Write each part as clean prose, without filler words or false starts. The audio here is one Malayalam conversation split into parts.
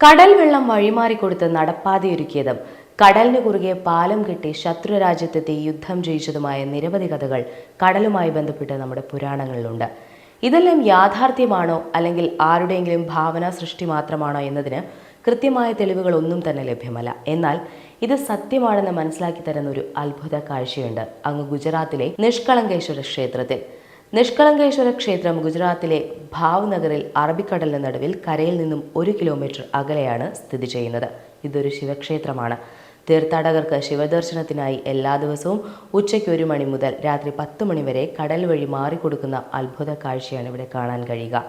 കടൽ വെള്ളം വഴിമാറിക്കൊടുത്ത് നടപ്പാതയൊരുക്കിയതും കടലിന് കുറുകെ പാലം കെട്ടി ശത്രുരാജ്യത്തെത്തി യുദ്ധം ജയിച്ചതുമായ നിരവധി കഥകൾ കടലുമായി ബന്ധപ്പെട്ട് നമ്മുടെ പുരാണങ്ങളിലുണ്ട്. ഇതെല്ലാം യാഥാർത്ഥ്യമാണോ അല്ലെങ്കിൽ ആരുടെയെങ്കിലും ഭാവനാ സൃഷ്ടി മാത്രമാണോ എന്നതിന് കൃത്യമായ തെളിവുകളൊന്നും തന്നെ ലഭ്യമല്ല. എന്നാൽ ഇത് സത്യമാണെന്ന് മനസ്സിലാക്കി തരുന്ന ഒരു അത്ഭുത കാഴ്ചയുണ്ട് അങ്ങ് ഗുജറാത്തിലെ നിഷ്കളങ്കേശ്വര ക്ഷേത്രത്തിൽ. നിഷ്കളങ്കേശ്വര ക്ഷേത്രം ഗുജറാത്തിലെ ഭാവ്നഗറിൽ അറബിക്കടലിന് നടുവിൽ കരയിൽ നിന്നും 1 കിലോമീറ്റർ അകലെയാണ് സ്ഥിതി ചെയ്യുന്നത്. ഇതൊരു ശിവക്ഷേത്രമാണ്. തീർത്ഥാടകർക്ക് ശിവദർശനത്തിനായി എല്ലാ ദിവസവും ഉച്ചയ്ക്ക് 1 മണി മുതൽ രാത്രി 10 മണി വരെ കടൽ വഴി മാറിക്കൊടുക്കുന്ന അത്ഭുത കാഴ്ചയാണ് ഇവിടെ കാണാൻ കഴിയുക.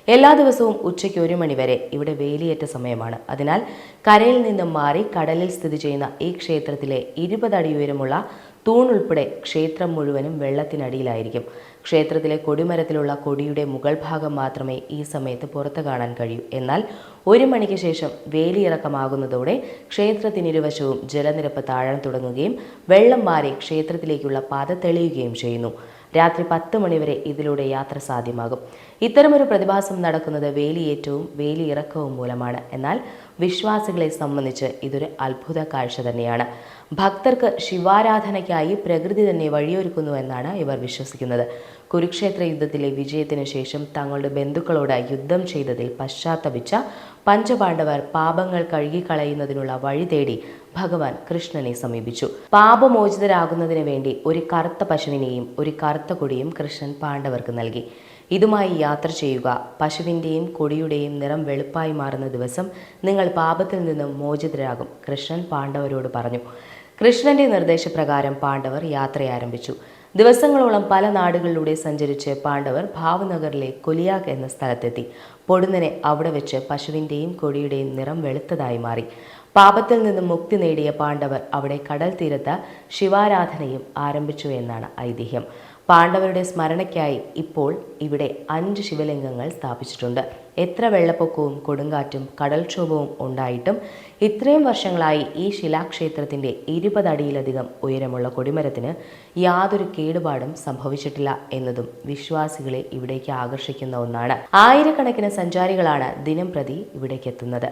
എല്ലാ ദിവസവും ഉച്ചയ്ക്ക് 1 മണി വരെ ഇവിടെ വേലിയേറ്റ സമയമാണ്. അതിനാൽ കരയിൽ നിന്നും മാറി കടലിൽ സ്ഥിതി ചെയ്യുന്ന ഈ ക്ഷേത്രത്തിലെ 20 അടി ഉയരമുള്ള തൂണുൾപ്പെടെ ക്ഷേത്രം മുഴുവനും വെള്ളത്തിനടിയിലായിരിക്കും. ക്ഷേത്രത്തിലെ കൊടിമരത്തിലുള്ള കൊടിയുടെ മുകൾ ഭാഗം മാത്രമേ ഈ സമയത്ത് പുറത്തു കാണാൻ കഴിയൂ. എന്നാൽ 1 മണിക്ക് ശേഷം വേലിയിറക്കമാകുന്നതോടെ ക്ഷേത്രത്തിനിരുവശവും ജലനിരപ്പ് താഴാൻ തുടങ്ങുകയും വെള്ളം മാറി ക്ഷേത്രത്തിലേക്കുള്ള പാത തെളിയുകയും ചെയ്യുന്നു. രാത്രി 10 മണിവരെ ഇതിലൂടെ യാത്ര സാധ്യമാകും. ഇത്തരമൊരു പ്രതിഭാസം നടക്കുന്നത് വേലിയേറ്റവും വേലിയിറക്കവും മൂലമാണ്. എന്നാൽ വിശ്വാസികളെ സംബന്ധിച്ച് ഇതൊരു അത്ഭുത കാഴ്ച തന്നെയാണ്. ഭക്തർക്ക് ശിവാരാധനയ്ക്കായി പ്രകൃതി തന്നെ വഴിയൊരുക്കുന്നുവെന്നാണ് ഇവർ വിശ്വസിക്കുന്നത്. കുരുക്ഷേത്ര യുദ്ധത്തിലെ വിജയത്തിനു ശേഷം തങ്ങളുടെ ബന്ധുക്കളോട് യുദ്ധം ചെയ്തതിൽ പശ്ചാത്തപിച്ച പഞ്ചപാണ്ഡവർ പാപങ്ങൾ കഴുകിക്കളയുന്നതിനുള്ള വഴി തേടി ഭഗവാൻ കൃഷ്ണനെ സമീപിച്ചു. പാപമോചിതരാകുന്നതിന് വേണ്ടി ഒരു കറുത്ത പശുവിനെയും ഒരു കറുത്ത കൊടിയും കൃഷ്ണൻ പാണ്ഡവർക്ക് നൽകി. ഇതുമായി യാത്ര ചെയ്യുക. പശുവിൻ്റെയും കൊടിയുടെയും നിറം വെളുപ്പായി മാറുന്ന ദിവസം നിങ്ങൾ പാപത്തിൽ നിന്നും മോചിതരാകും, കൃഷ്ണൻ പാണ്ഡവരോട് പറഞ്ഞു. കൃഷ്ണന്റെ നിർദ്ദേശപ്രകാരം പാണ്ഡവർ യാത്ര ആരംഭിച്ചു. ദിവസങ്ങളോളം പല നാടുകളിലൂടെ സഞ്ചരിച്ച് പാണ്ഡവർ ഭാവ്നഗറിലെ കൊലിയാഗ് എന്ന സ്ഥലത്തെത്തി. പൊടുന്നനെ അവിടെ വെച്ച് പശുവിൻ്റെയും കൊടിയുടെയും നിറം വെളുത്തതായി മാറി. പാപത്തിൽ നിന്നും മുക്തി നേടിയ പാണ്ഡവർ അവിടെ കടൽ തീരത്ത് ശിവാരാധനയും ആരംഭിച്ചു എന്നാണ് ഐതിഹ്യം. പാണ്ഡവരുടെ സ്മരണയ്ക്കായി ഇപ്പോൾ ഇവിടെ 5 ശിവലിംഗങ്ങൾ സ്ഥാപിച്ചിട്ടുണ്ട്. എത്ര വെള്ളപ്പൊക്കവും കൊടുങ്കാറ്റും കടൽക്ഷോഭവും ഉണ്ടായിട്ടും ഇത്രയും വർഷങ്ങളായി ഈ ശിലാക്ഷേത്രത്തിന്റെ 20 അടിയിലധികം ഉയരമുള്ള കൊടിമരത്തിന് യാതൊരു കേടുപാടും സംഭവിച്ചിട്ടില്ല എന്നതും വിശ്വാസികളെ ഇവിടേക്ക് ആകർഷിക്കുന്ന ഒന്നാണ്. ആയിരക്കണക്കിന് സഞ്ചാരികളാണ് ദിനം പ്രതി ഇവിടേക്ക് എത്തുന്നത്.